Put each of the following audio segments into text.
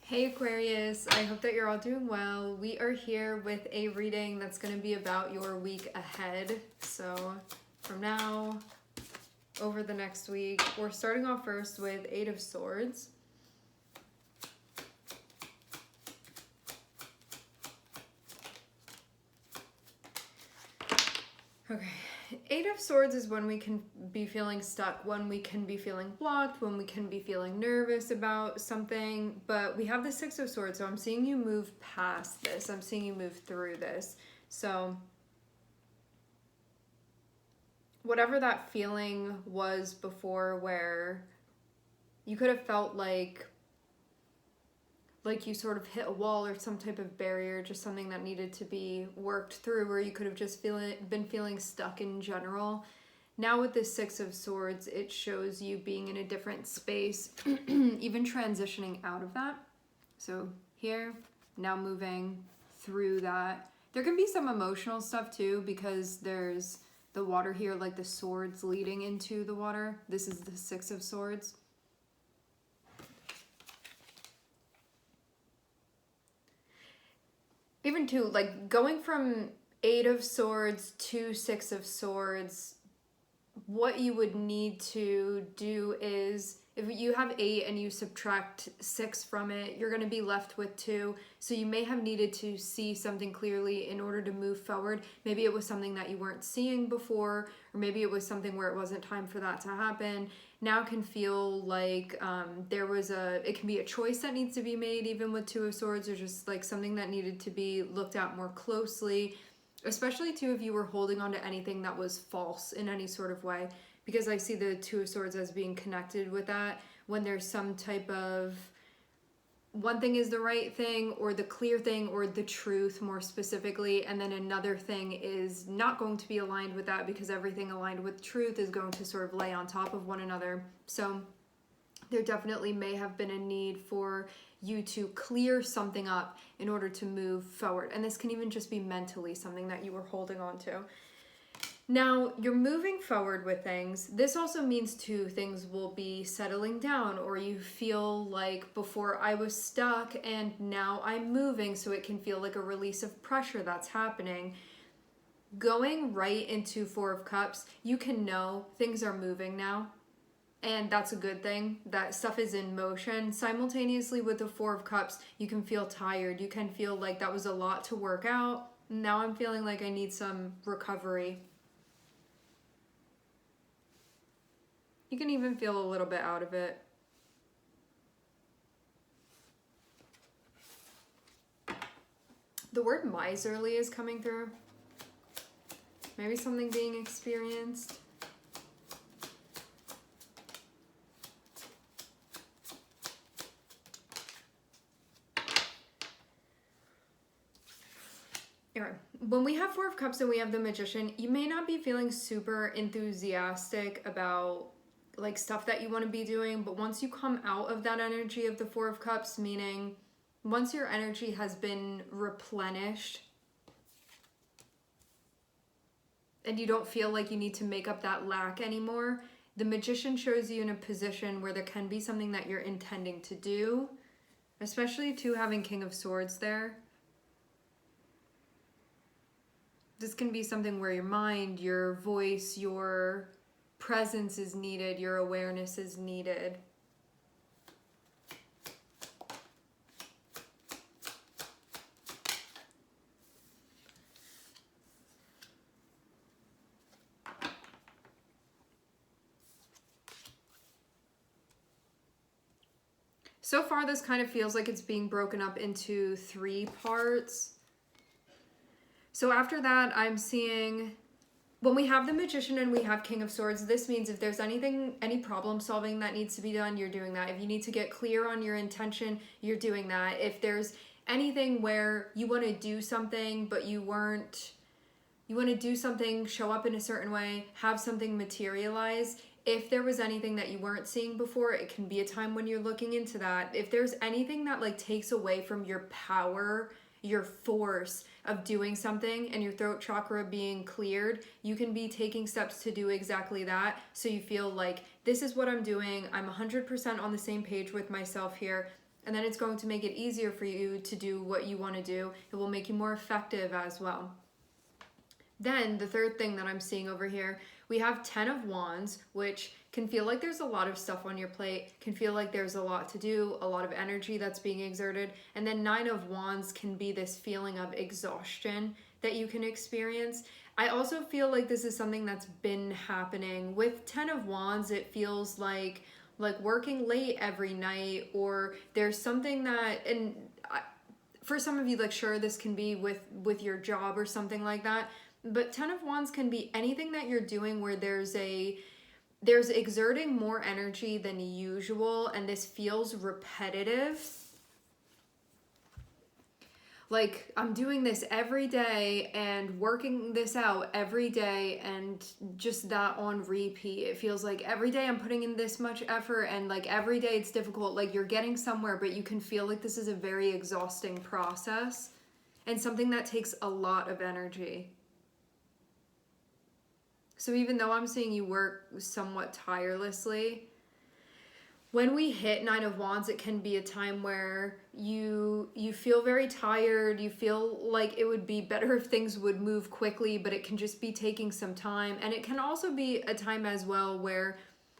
Hey Aquarius, I hope that you're all doing well. We are here with a reading that's going to be about your week ahead. So from now over the next week, we're starting off first with Eight of Swords. Okay, Eight of Swords is when we can be feeling stuck, when we can be feeling blocked, when we can be feeling nervous about something. But we have the Six of Swords, so I'm seeing you move past this. I'm seeing you move through this. So whatever that feeling was before, where you could have felt like you sort of hit a wall or some type of barrier, just something that needed to be worked through, or you could have just been feeling stuck in general. Now with the Six of Swords, it shows you being in a different space, even transitioning out of that. So here, now moving through that. There can be some emotional stuff too, because there's the water here, like the swords leading into the water. This is the Six of Swords. Even too, like going from Eight of Swords to Six of Swords, what you would need to do is, if you have 8 and you subtract 6 from it, you're going to be left with 2. So you may have needed to see something clearly in order to move forward. Maybe it was something that you weren't seeing before, or maybe it was something where it wasn't time for that to happen. Now can feel like it can be a choice that needs to be made, even with Two of Swords, or just like something that needed to be looked at more closely. Especially too if you were holding on to anything that was false in any sort of way, because I see the Two of Swords as being connected with that. When there's some type of, one thing is the right thing or the clear thing or the truth more specifically, and then another thing is not going to be aligned with that, because everything aligned with truth is going to sort of lay on top of one another. So there definitely may have been a need for you to clear something up in order to move forward. And this can even just be mentally something that you were holding on to. Now, you're moving forward with things. This also means too, things will be settling down, or you feel like before I was stuck and now I'm moving, so it can feel like a release of pressure that's happening. Going right into Four of Cups, you can know things are moving now. And that's a good thing. That stuff is in motion. Simultaneously with the Four of Cups, you can feel tired. You can feel like that was a lot to work out. Now I'm feeling like I need some recovery. You can even feel a little bit out of it. The word miserly is coming through. Maybe something being experienced. When we have Four of Cups and we have the Magician, you may not be feeling super enthusiastic about like stuff that you want to be doing, but once you come out of that energy of the Four of Cups, meaning once your energy has been replenished and you don't feel like you need to make up that lack anymore, the Magician shows you in a position where there can be something that you're intending to do, especially too having King of Swords there. This can be something where your mind, your voice, your presence is needed, your awareness is needed. So far, this kind of feels like it's being broken up into 3 parts. So after that, I'm seeing, when we have the Magician and we have King of Swords, this means if there's any problem solving that needs to be done, you're doing that. If you need to get clear on your intention, you're doing that. If there's anything where you want to do something, but you want to do something, show up in a certain way, have something materialize. If there was anything that you weren't seeing before, it can be a time when you're looking into that. If there's anything that like takes away from your power, your force of doing something, and your throat chakra being cleared, you can be taking steps to do exactly that. So you feel like, this is what I'm doing. I'm 100% on the same page with myself here. And then it's going to make it easier for you to do what you want to do. It will make you more effective as well. Then the third thing that I'm seeing over here, we have 10 of Wands, which can feel like there's a lot of stuff on your plate, can feel like there's a lot to do, a lot of energy that's being exerted. And then 9 of Wands can be this feeling of exhaustion that you can experience. I also feel like this is something that's been happening. With 10 of Wands, it feels like working late every night, or there's something that, and for some of you, like, sure, this can be with your job or something like that, but 10 of Wands can be anything that you're doing where there's exerting more energy than usual, and this feels repetitive. Like, I'm doing this every day and working this out every day, and just that on repeat. It feels like every day I'm putting in this much effort, and like every day it's difficult. Like, you're getting somewhere, but you can feel like this is a very exhausting process and something that takes a lot of energy. So even though I'm seeing you work somewhat tirelessly, when we hit 9 of Wands, it can be a time where you feel very tired. You feel like it would be better if things would move quickly, but it can just be taking some time. And it can also be a time as well where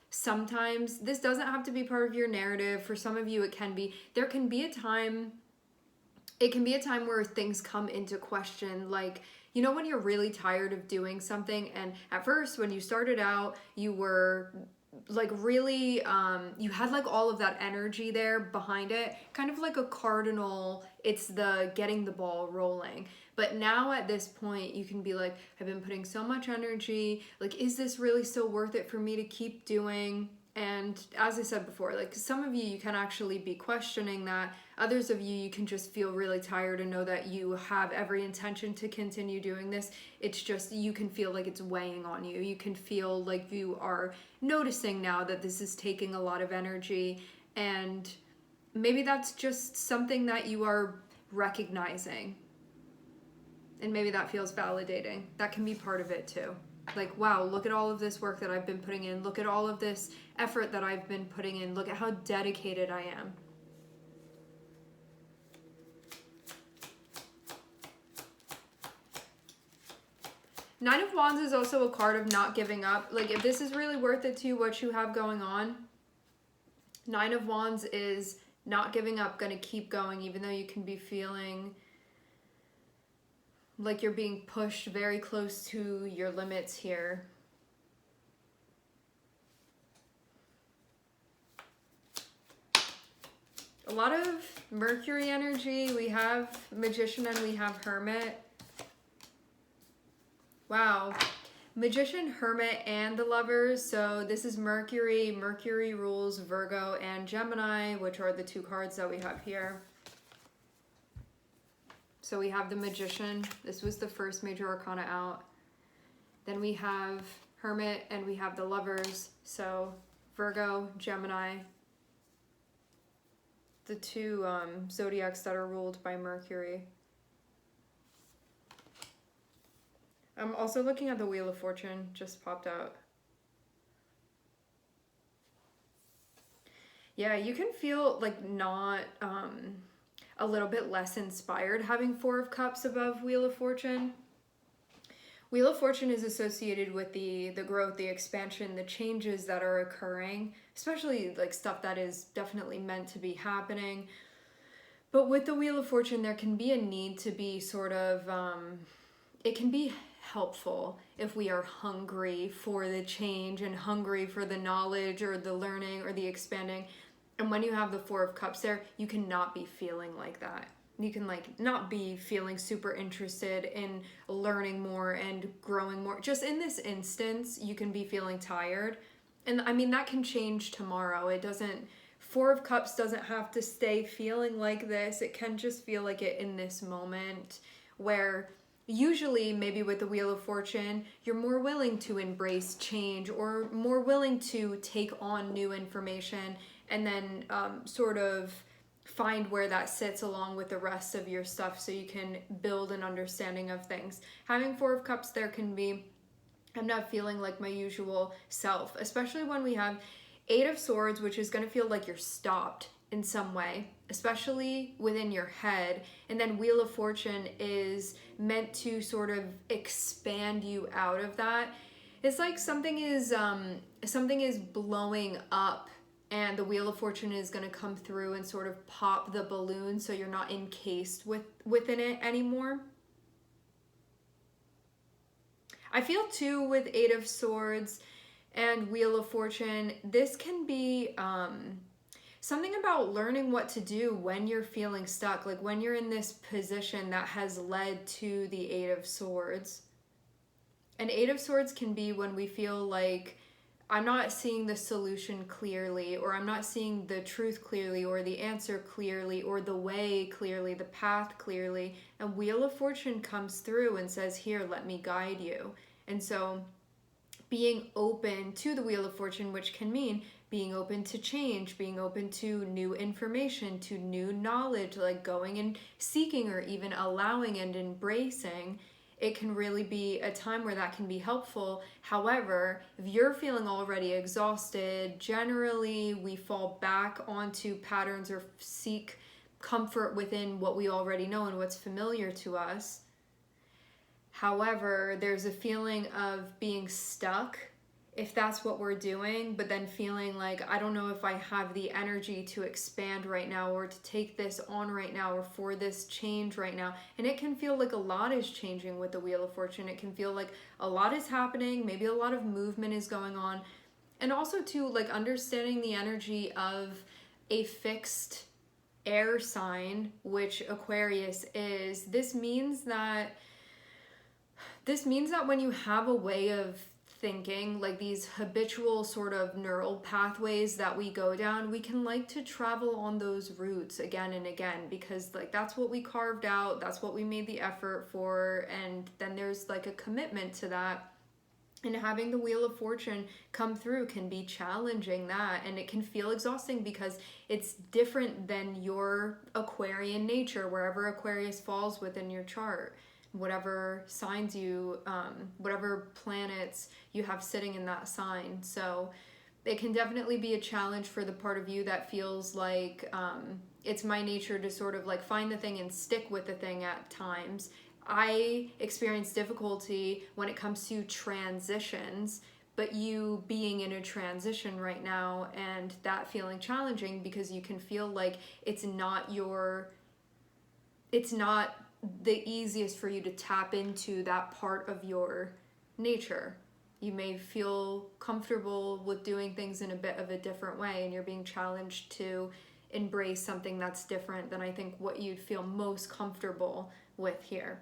sometimes this doesn't have to be part of your narrative. For some of you, it can be. There can be a time, it can be a time where things come into question, like, you know, when you're really tired of doing something, and at first when you started out, you were like really, you had like all of that energy there behind it, kind of like a cardinal, it's the getting the ball rolling. But now at this point, you can be like, I've been putting so much energy, like, is this really still worth it for me to keep doing? And as I said before, like, some of you can actually be questioning that. Others of you can just feel really tired and know that you have every intention to continue doing this. It's just, you can feel like it's weighing on you. You can feel like you are noticing now that this is taking a lot of energy, and maybe that's just something that you are recognizing. And maybe that feels validating. That can be part of it too. Like, wow, look at all of this work that I've been putting in. Look at all of this effort that I've been putting in. Look at how dedicated I am. Nine of Wands is also a card of not giving up. Like, if this is really worth it to you, what you have going on, 9 of Wands is not giving up, going to keep going, even though you can be feeling like you're being pushed very close to your limits here. A lot of Mercury energy. We have Magician and we have Hermit. Wow. Magician, Hermit, and the Lovers. So this is Mercury. Mercury rules Virgo and Gemini, which are the 2 cards that we have here. So we have the Magician. This was the first major arcana out. Then we have Hermit and we have the Lovers. So Virgo, Gemini, the 2 zodiacs that are ruled by Mercury. I'm also looking at the Wheel of Fortune, just popped out. Yeah, you can feel like not a little bit less inspired having 4 of Cups above Wheel of Fortune. Wheel of Fortune is associated with the growth, the expansion, the changes that are occurring, especially like stuff that is definitely meant to be happening. But with the Wheel of Fortune, there can be a need to be sort of, it can be helpful if we are hungry for the change and hungry for the knowledge or the learning or the expanding. And when you have the 4 of Cups there, you cannot be feeling like that. You can like not be feeling super interested in learning more and growing more. Just in this instance, you can be feeling tired. And I mean, that can change tomorrow. It doesn't, 4 of Cups doesn't have to stay feeling like this. It can just feel like it in this moment, where usually maybe with the Wheel of Fortune, you're more willing to embrace change or more willing to take on new information and then sort of find where that sits along with the rest of your stuff so you can build an understanding of things. Having 4 of Cups there can be, I'm not feeling like my usual self, especially when we have 8 of Swords, which is going to feel like you're stopped in some way. especially within your head. And then Wheel of Fortune is meant to sort of expand you out of that. It's like something is blowing up, and the Wheel of Fortune is going to come through and sort of pop the balloon so you're not encased within it anymore. I feel too with Eight of Swords and Wheel of Fortune, this can be something about learning what to do when you're feeling stuck, like when you're in this position that has led to the Eight of Swords. And Eight of Swords can be when we feel like I'm not seeing the solution clearly, or I'm not seeing the truth clearly, or the answer clearly, or the way clearly, the path clearly. And Wheel of Fortune comes through and says, here, let me guide you. And so being open to the Wheel of Fortune, which can mean being open to change, being open to new information, to new knowledge, like going and seeking or even allowing and embracing, it can really be a time where that can be helpful. However, if you're feeling already exhausted, generally we fall back onto patterns or seek comfort within what we already know and what's familiar to us. However, there's a feeling of being stuck if that's what we're doing, but then feeling like, I don't know if I have the energy to expand right now, or to take this on right now, or for this change right now. And it can feel like a lot is changing with the Wheel of Fortune. It can feel like a lot is happening, maybe a lot of movement is going on. And also too, like understanding the energy of a fixed air sign, which Aquarius is. This means that when you have a way of thinking, like these habitual sort of neural pathways that we go down, we can like to travel on those routes again and again, because like that's what we carved out, that's what we made the effort for, and then there's like a commitment to that. And having the Wheel of Fortune come through can be challenging that, and it can feel exhausting because it's different than your Aquarian nature, wherever Aquarius falls within your chart, whatever signs you, whatever planets you have sitting in that sign. So it can definitely be a challenge for the part of you that feels like it's my nature to sort of like find the thing and stick with the thing at times. I experience difficulty when it comes to transitions, but you being in a transition right now and that feeling challenging because you can feel like it's not the easiest for you to tap into that part of your nature. You may feel comfortable with doing things in a bit of a different way, and you're being challenged to embrace something that's different than I think what you'd feel most comfortable with here.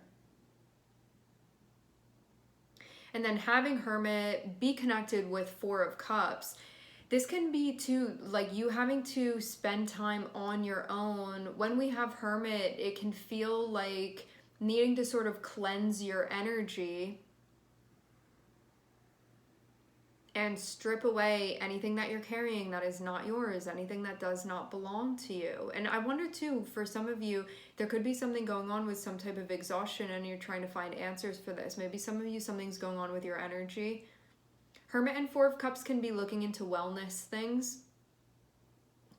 And then having Hermit be connected with Four of Cups, this can be too, like you having to spend time on your own. When we have Hermit, it can feel like needing to sort of cleanse your energy and strip away anything that you're carrying that is not yours, anything that does not belong to you. And I wonder too, for some of you, there could be something going on with some type of exhaustion and you're trying to find answers for this. Maybe some of you, something's going on with your energy. Hermit and Four of Cups can be looking into wellness things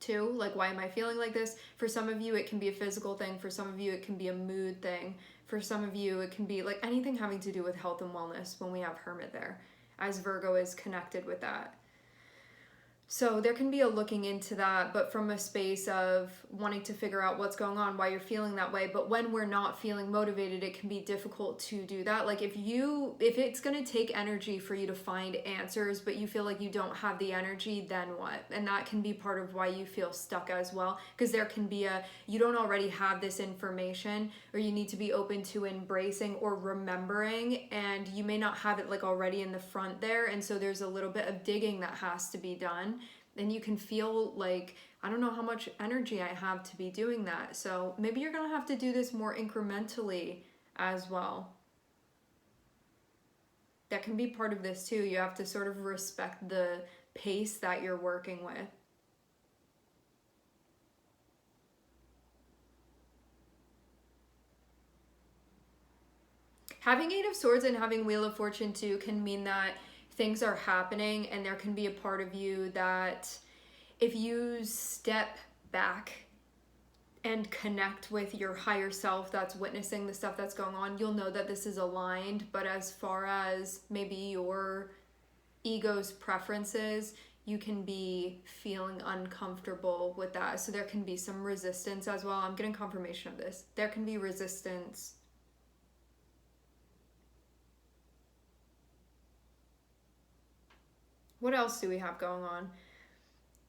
too. Like, why am I feeling like this? For some of you, it can be a physical thing. For some of you, it can be a mood thing. For some of you, it can be like anything having to do with health and wellness when we have Hermit there, as Virgo is connected with that. So there can be a looking into that, but from a space of wanting to figure out what's going on, why you're feeling that way. But when we're not feeling motivated, it can be difficult to do that. Like if it's going to take energy for you to find answers, but you feel like you don't have the energy, then what? And that can be part of why you feel stuck as well. Because there can be you don't already have this information, or you need to be open to embracing or remembering, and you may not have it like already in the front there. And so there's a little bit of digging that has to be done. And you can feel like, I don't know how much energy I have to be doing that. So maybe you're going to have to do this more incrementally as well. That can be part of this too. You have to sort of respect the pace that you're working with. Having Eight of Swords and having Wheel of Fortune too can mean that things are happening, and there can be a part of you that if you step back and connect with your higher self that's witnessing the stuff that's going on, you'll know that this is aligned. But as far as maybe your ego's preferences, you can be feeling uncomfortable with that. So there can be some resistance as well. I'm getting confirmation of this. There can be resistance. What else do we have going on?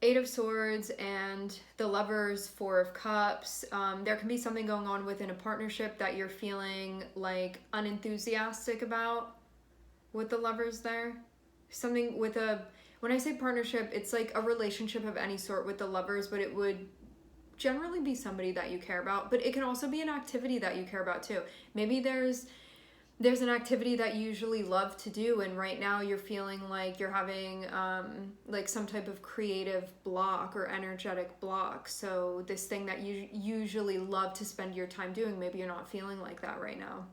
Eight of Swords and the Lovers, Four of Cups. There can be something going on within a partnership that you're feeling like unenthusiastic about with the Lovers there. Something with when I say partnership, it's like a relationship of any sort with the Lovers, but it would generally be somebody that you care about. But it can also be an activity that you care about too. Maybe there's an activity that you usually love to do, and right now you're feeling like you're having like some type of creative block or energetic block. So this thing that you usually love to spend your time doing, maybe you're not feeling like that right now.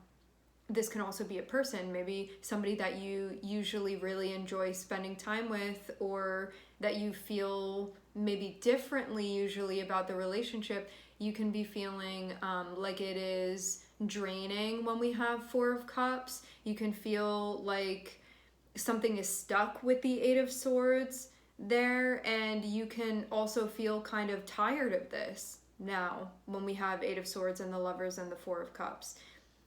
This can also be a person, maybe somebody that you usually really enjoy spending time with, or that you feel maybe differently usually about the relationship. You can be feeling like it is draining when we have Four of Cups. You can feel like something is stuck with the Eight of Swords there, and you can also feel kind of tired of this now when we have Eight of Swords and the Lovers and the Four of Cups.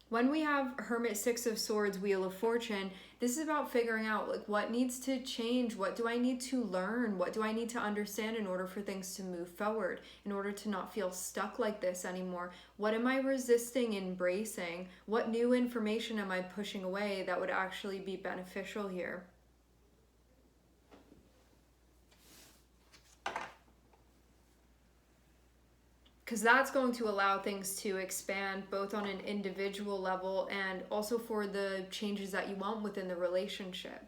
When we have Hermit, Six of Swords, Wheel of Fortune, this is about figuring out like what needs to change, what do I need to learn, what do I need to understand in order for things to move forward, in order to not feel stuck like this anymore. What am I resisting embracing? What new information am I pushing away that would actually be beneficial here? Because that's going to allow things to expand both on an individual level and also for the changes that you want within the relationship.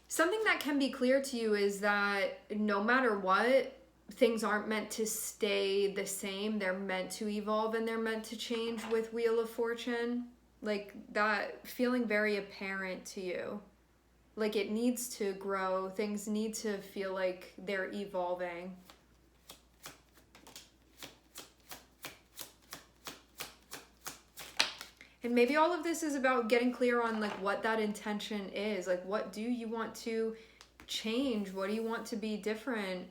Something that can be clear to you is that no matter what, things aren't meant to stay the same. They're meant to evolve and they're meant to change with Wheel of Fortune. Like that feeling very apparent to you. Like it needs to grow. Things need to feel like they're evolving. And maybe all of this is about getting clear on like what that intention is. Like what do you want to change? What do you want to be different?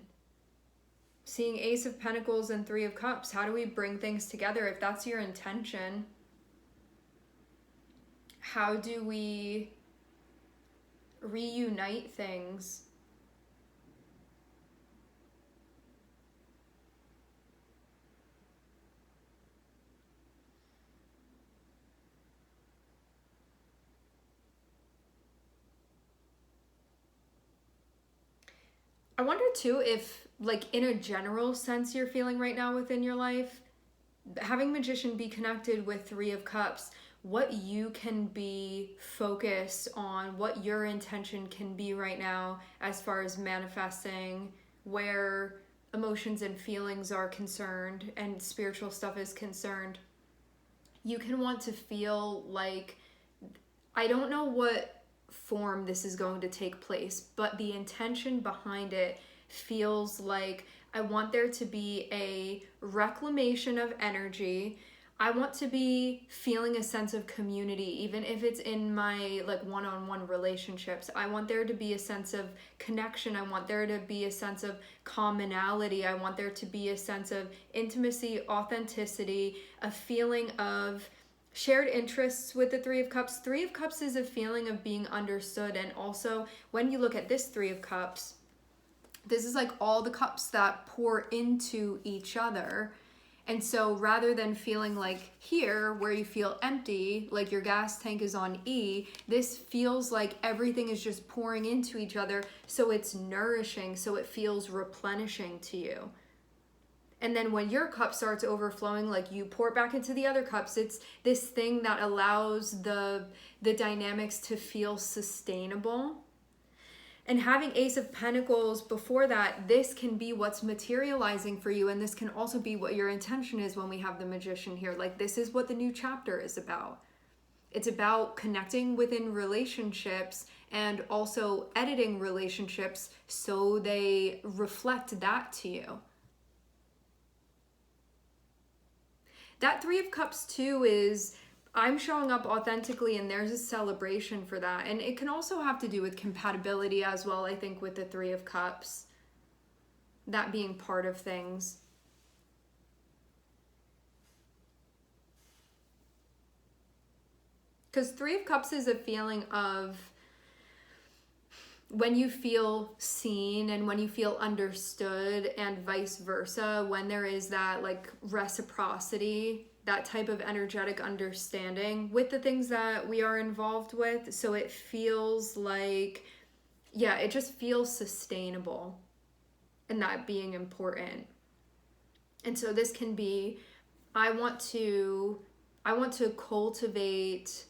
Seeing Ace of Pentacles and Three of Cups. How do we bring things together if that's your intention? How do we reunite things? I wonder too if, like, in a general sense you're feeling right now within your life, having Magician be connected with Three of Cups, what you can be focused on, what your intention can be right now as far as manifesting, where emotions and feelings are concerned and spiritual stuff is concerned. You can want to feel like, I don't know what form this is going to take place, but the intention behind it feels like I want there to be a reclamation of energy. I want to be feeling a sense of community, even if it's in my like one-on-one relationships. I want there to be a sense of connection. I want there to be a sense of commonality. I want there to be a sense of intimacy, authenticity, a feeling of shared interests with the Three of Cups. Three of Cups is a feeling of being understood. And also when you look at this Three of Cups, this is like all the cups that pour into each other. And so rather than feeling like here where you feel empty, like your gas tank is on E, this feels like everything is just pouring into each other. So it's nourishing, so it feels replenishing to you. And then when your cup starts overflowing, like you pour it back into the other cups, it's this thing that allows the dynamics to feel sustainable. And having Ace of Pentacles before that, this can be what's materializing for you. And this can also be what your intention is when we have the Magician here. Like this is what the new chapter is about. It's about connecting within relationships and also editing relationships so they reflect that to you. That Three of Cups too is I'm showing up authentically, and there's a celebration for that. And it can also have to do with compatibility as well, I think, with the Three of Cups. That being part of things. Because Three of Cups is a feeling of when you feel seen and when you feel understood, and vice versa, when there is that like reciprocity, that type of energetic understanding with the things that we are involved with. So it feels like, yeah, it just feels sustainable, and that being important. And so this can be, I want to cultivate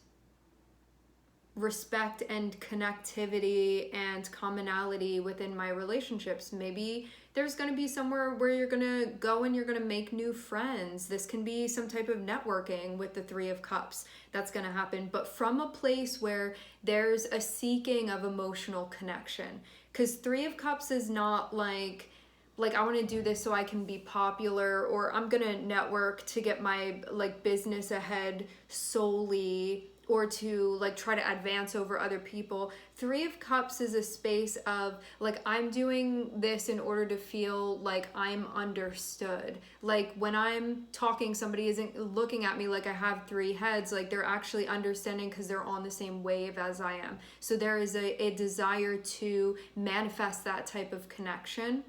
respect and connectivity and commonality within my relationships. Maybe there's going to be somewhere where you're going to go and you're going to make new friends. This can be some type of networking with the Three of Cups that's going to happen, but from a place where there's a seeking of emotional connection. Because Three of Cups is not like I want to do this so I can be popular, or I'm going to network to get my like business ahead solely, or to like try to advance over other people. Three of Cups is a space of like, I'm doing this in order to feel like I'm understood. Like when I'm talking, somebody isn't looking at me like I have three heads, like they're actually understanding because they're on the same wave as I am. So there is a desire to manifest that type of connection.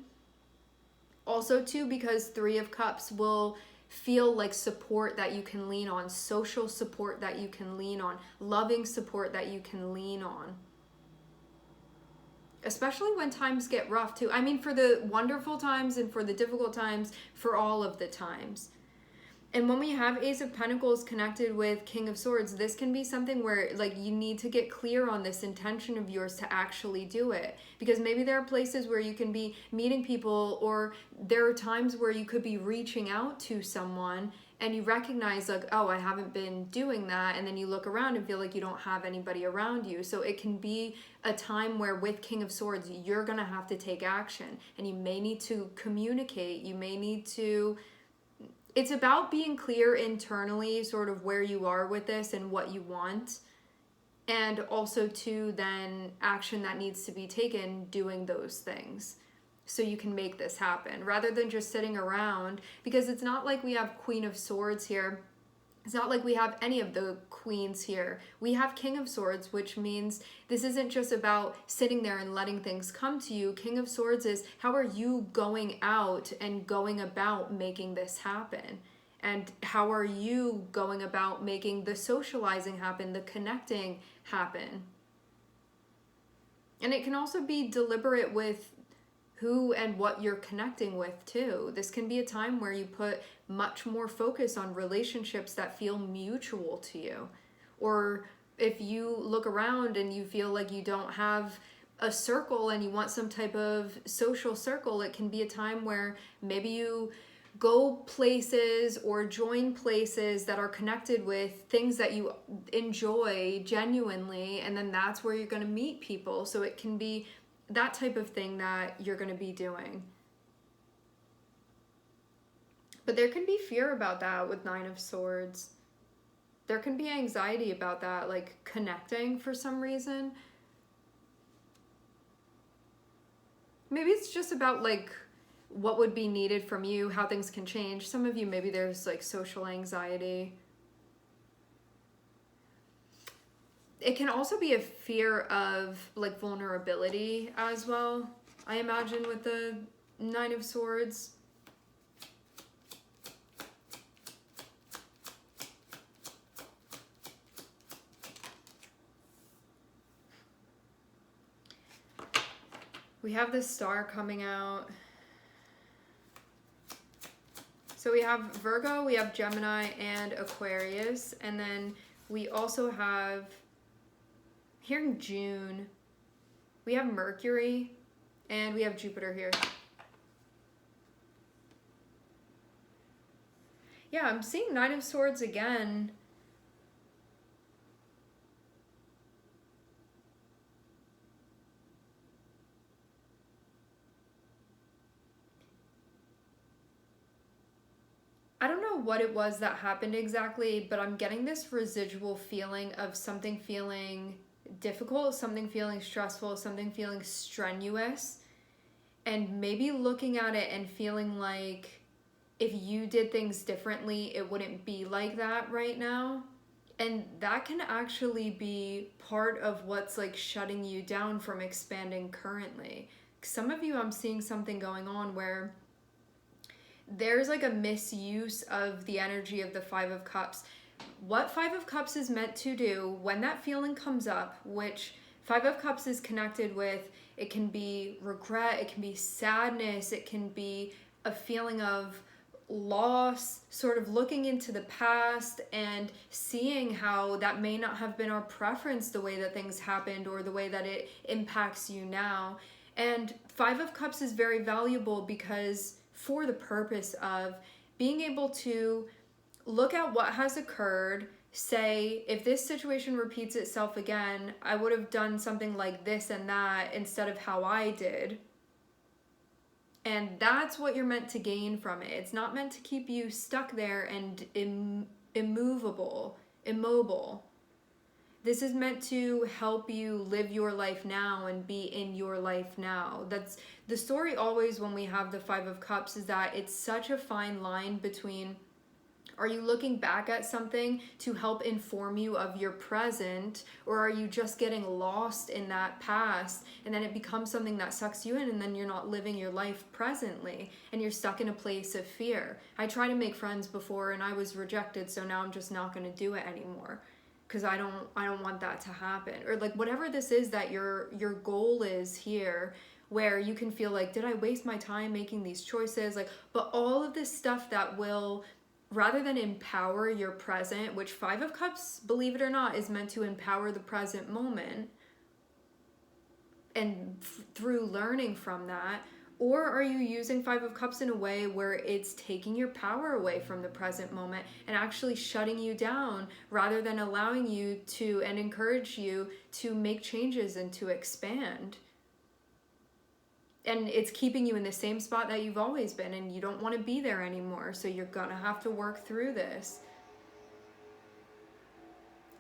Also too, because Three of Cups will feel like support that you can lean on, social support that you can lean on, loving support that you can lean on. Especially when times get rough too. I mean, for the wonderful times and for the difficult times, for all of the times. And when we have Ace of Pentacles connected with King of Swords, this can be something where like you need to get clear on this intention of yours to actually do it. Because maybe there are places where you can be meeting people, or there are times where you could be reaching out to someone and you recognize like, oh, I haven't been doing that. And then you look around and feel like you don't have anybody around you. So it can be a time where with King of Swords, you're going to have to take action, and you may need to communicate. You may need to... It's about being clear internally, sort of where you are with this and what you want. And also to then action that needs to be taken, doing those things. So you can make this happen rather than just sitting around, because it's not like we have Queen of Swords here. It's not like we have any of the queens here. We have King of Swords, which means this isn't just about sitting there and letting things come to you. King of Swords is, how are you going out and going about making this happen? And how are you going about making the socializing happen, the connecting happen? And it can also be deliberate with who and what you're connecting with too. This can be a time where you put much more focus on relationships that feel mutual to you. Or if you look around and you feel like you don't have a circle and you want some type of social circle, it can be a time where maybe you go places or join places that are connected with things that you enjoy genuinely, and then that's where you're going to meet people. So it can be that type of thing that you're going to be doing. But there can be fear about that with Nine of Swords. There can be anxiety about that, like connecting for some reason. Maybe it's just about like what would be needed from you, how things can change. Some of you, maybe there's like social anxiety. It can also be a fear of like vulnerability as well, I imagine, with the Nine of Swords. We have the Star coming out. So we have Virgo, we have Gemini, and Aquarius. And then we also have, here in June, we have Mercury, and we have Jupiter here. Yeah, I'm seeing Nine of Swords again. what it was that happened exactly, but I'm getting this residual feeling of something feeling difficult, something feeling stressful, something feeling strenuous, and maybe looking at it and feeling like if you did things differently, it wouldn't be like that right now. And that can actually be part of what's like shutting you down from expanding currently. Some of you, I'm seeing something going on where there's like a misuse of the energy of the Five of Cups. What Five of Cups is meant to do when that feeling comes up, which Five of Cups is connected with, it can be regret, it can be sadness, it can be a feeling of loss, sort of looking into the past and seeing how that may not have been our preference, the way that things happened or the way that it impacts you now. And Five of Cups is very valuable because for the purpose of being able to look at what has occurred, say, if this situation repeats itself again, I would have done something like this and that instead of how I did. And that's what you're meant to gain from it. It's not meant to keep you stuck there and immobile. This is meant to help you live your life now and be in your life now. That's the story always when we have the Five of Cups, is that it's such a fine line between, are you looking back at something to help inform you of your present, or are you just getting lost in that past and then it becomes something that sucks you in and then you're not living your life presently and you're stuck in a place of fear. I tried to make friends before and I was rejected, so now I'm just not going to do it anymore because I don't want that to happen. Or like whatever this is that your goal is here, where you can feel like, did I waste my time making these choices? Like, but all of this stuff that will, rather than empower your present, which Five of Cups, believe it or not, is meant to empower the present moment and through learning from that, or are you using Five of Cups in a way where it's taking your power away from the present moment and actually shutting you down rather than allowing you to and encourage you to make changes and to expand? And it's keeping you in the same spot that you've always been, and you don't want to be there anymore. So you're gonna have to work through this.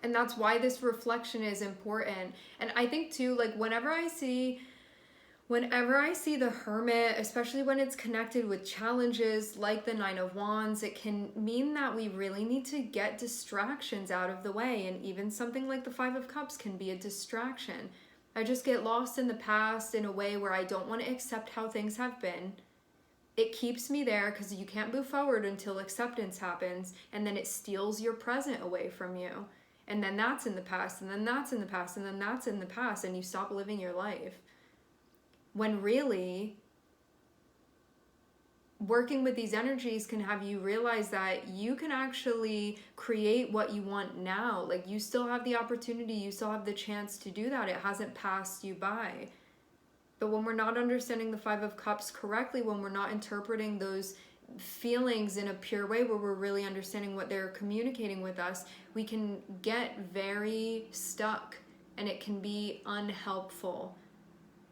And that's why this reflection is important. And I think too, like whenever I see the Hermit, especially when it's connected with challenges like the Nine of Wands, it can mean that we really need to get distractions out of the way. And even something like the Five of Cups can be a distraction. I just get lost in the past in a way where I don't want to accept how things have been. It keeps me there because you can't move forward until acceptance happens, and then it steals your present away from you. And then that's in the past, and then that's in the past, and then that's in the past, and you stop living your life. When really, working with these energies can have you realize that you can actually create what you want now. Like you still have the opportunity, you still have the chance to do that. It hasn't passed you by. But when we're not understanding the Five of Cups correctly, when we're not interpreting those feelings in a pure way where we're really understanding what they're communicating with us, we can get very stuck and it can be unhelpful.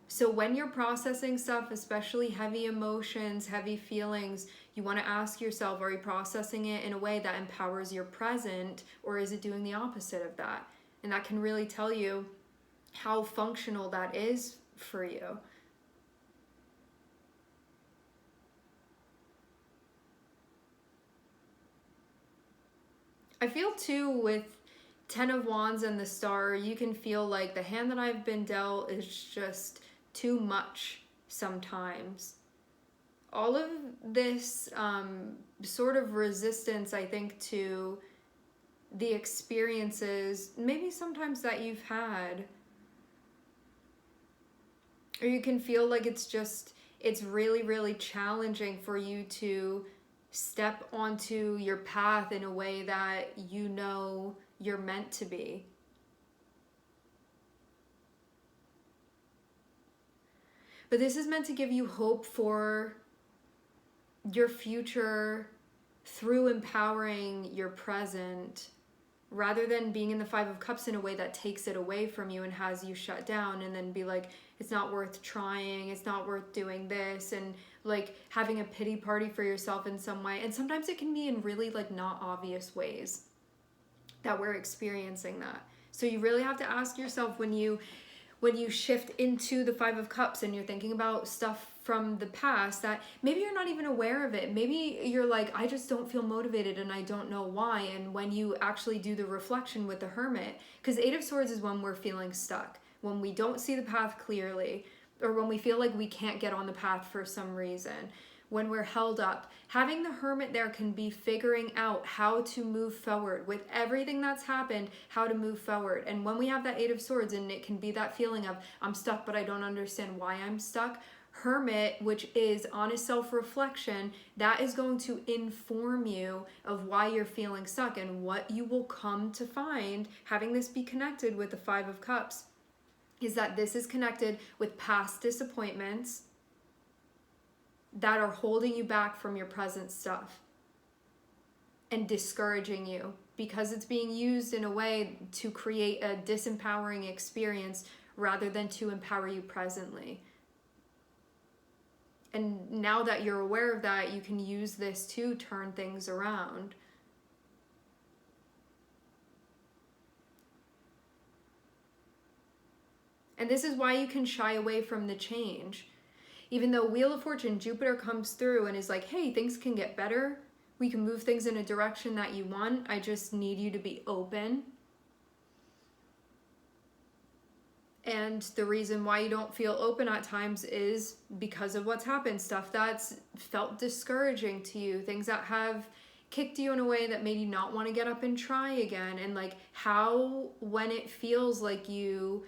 So when you're processing stuff, especially heavy emotions, heavy feelings, you want to ask yourself, are you processing it in a way that empowers your present, or is it doing the opposite of that? And that can really tell you how functional that is for you. I feel too with Ten of Wands and the Star, you can feel like the hand that I've been dealt is just too much sometimes. All of this sort of resistance, I think, to the experiences, maybe sometimes that you've had, or you can feel like it's really, really challenging for you to step onto your path in a way that you know you're meant to be. But this is meant to give you hope for your future through empowering your present, rather than being in the Five of Cups in a way that takes it away from you and has you shut down and then be like, it's not worth trying, it's not worth doing this, and like having a pity party for yourself in some way. And sometimes it can be in really like not obvious ways that we're experiencing that. So you really have to ask yourself when you shift into the Five of Cups and you're thinking about stuff from the past that maybe you're not even aware of it. Maybe you're like, I just don't feel motivated and I don't know why. And when you actually do the reflection with the Hermit, because Eight of Swords is when we're feeling stuck, when we don't see the path clearly, or when we feel like we can't get on the path for some reason, when we're held up. Having the Hermit there can be figuring out how to move forward with everything that's happened, how to move forward. And when we have that Eight of Swords, and it can be that feeling of I'm stuck but I don't understand why I'm stuck, Hermit, which is honest self-reflection, that is going to inform you of why you're feeling stuck. And what you will come to find, having this be connected with the Five of Cups, is that this is connected with past disappointments that are holding you back from your present stuff and discouraging you, because it's being used in a way to create a disempowering experience rather than to empower you presently. And now that you're aware of that, you can use this to turn things around. And this is why you can shy away from the change. Even though Wheel of Fortune, Jupiter comes through and is like, hey, things can get better. We can move things in a direction that you want. I just need you to be open. And the reason why you don't feel open at times is because of what's happened. Stuff that's felt discouraging to you. Things that have kicked you in a way that made you not want to get up and try again. And like how, when it feels like you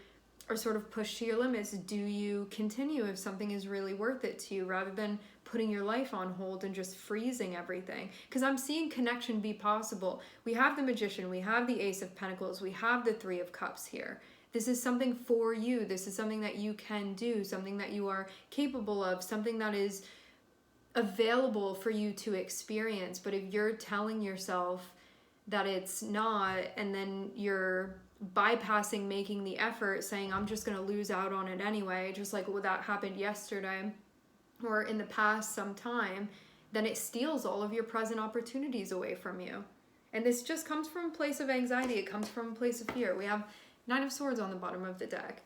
are sort of pushed to your limits, do you continue if something is really worth it to you, rather than putting your life on hold and just freezing everything? Because I'm seeing connection be possible. We have the Magician, we have the Ace of Pentacles, we have the Three of Cups here. This is something for you. This is something that you can do, something that you are capable of, something that is available for you to experience. But if you're telling yourself that it's not, and then you're bypassing making the effort, saying I'm just going to lose out on it anyway, just like what that happened yesterday or in the past sometime, then it steals all of your present opportunities away from you. And this just comes from a place of anxiety. It comes from a place of fear. We have Nine of Swords on the bottom of the deck.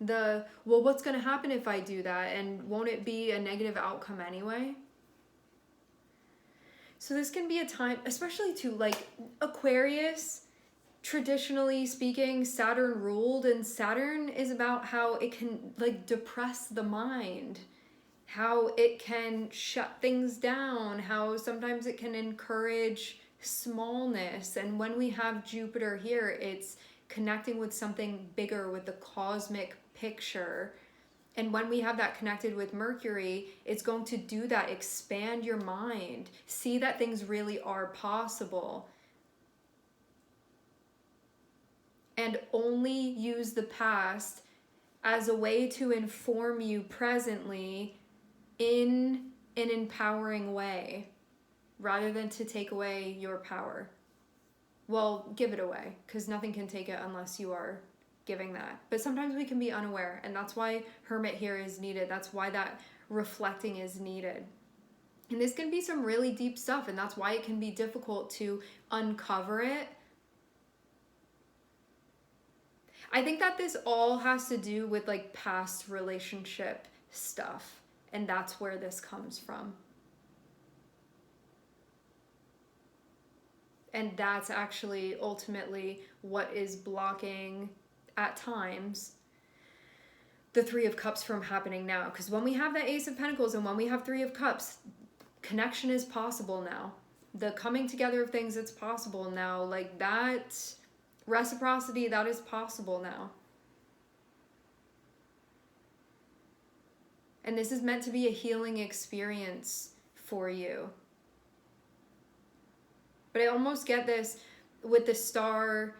Well, what's going to happen if I do that? And won't it be a negative outcome anyway? So this can be a time, especially to like Aquarius, traditionally speaking, Saturn ruled, and Saturn is about how it can like depress the mind, how it can shut things down, how sometimes it can encourage smallness. And when we have Jupiter here, it's connecting with something bigger, with the cosmic picture. And when we have that connected with Mercury, it's going to do that, expand your mind, see that things really are possible. And only use the past as a way to inform you presently in an empowering way, rather than to take away your power. Well, give it away, because nothing can take it unless you are giving that. But sometimes we can be unaware, and that's why Hermit here is needed. That's why that reflecting is needed. And this can be some really deep stuff, and that's why it can be difficult to uncover it. I think that this all has to do with like past relationship stuff, and that's where this comes from. And that's actually ultimately what is blocking, at times, the Three of Cups from happening now. Because when we have that Ace of Pentacles and when we have Three of Cups, connection is possible now. The coming together of things, it's possible now. Like that reciprocity, that is possible now. And this is meant to be a healing experience for you. But I almost get this with the Star,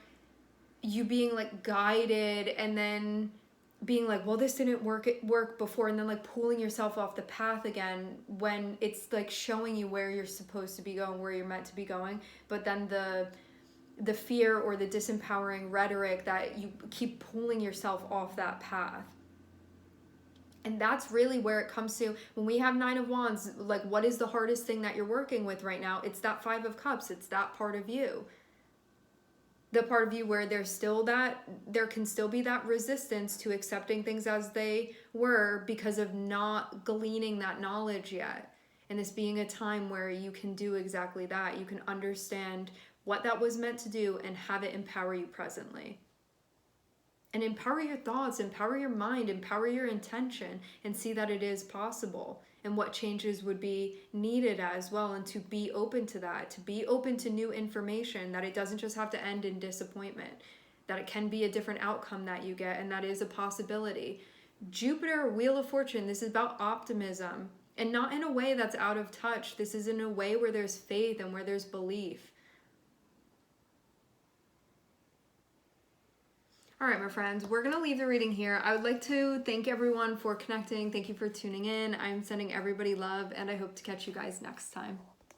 you being like guided and then being like, well, this didn't work before, and then like pulling yourself off the path again when it's like showing you where you're supposed to be going, where you're meant to be going. But then the fear or the disempowering rhetoric that you keep pulling yourself off that path. And that's really where it comes to when we have Nine of Wands, like what is the hardest thing that you're working with right now? It's that Five of Cups. It's that part of you. The part of you where there can still be that resistance to accepting things as they were because of not gleaning that knowledge yet. And this being a time where you can do exactly that. You can understand what that was meant to do and have it empower you presently. And empower your thoughts, empower your mind, empower your intention, and see that it is possible and what changes would be needed as well. And to be open to that, to be open to new information, that it doesn't just have to end in disappointment, that it can be a different outcome that you get, and that is a possibility. Jupiter, Wheel of Fortune, this is about optimism, and not in a way that's out of touch. This is in a way where there's faith and where there's belief. All right, my friends, we're going to leave the reading here. I would like to thank everyone for connecting. Thank you for tuning in. I'm sending everybody love, and I hope to catch you guys next time.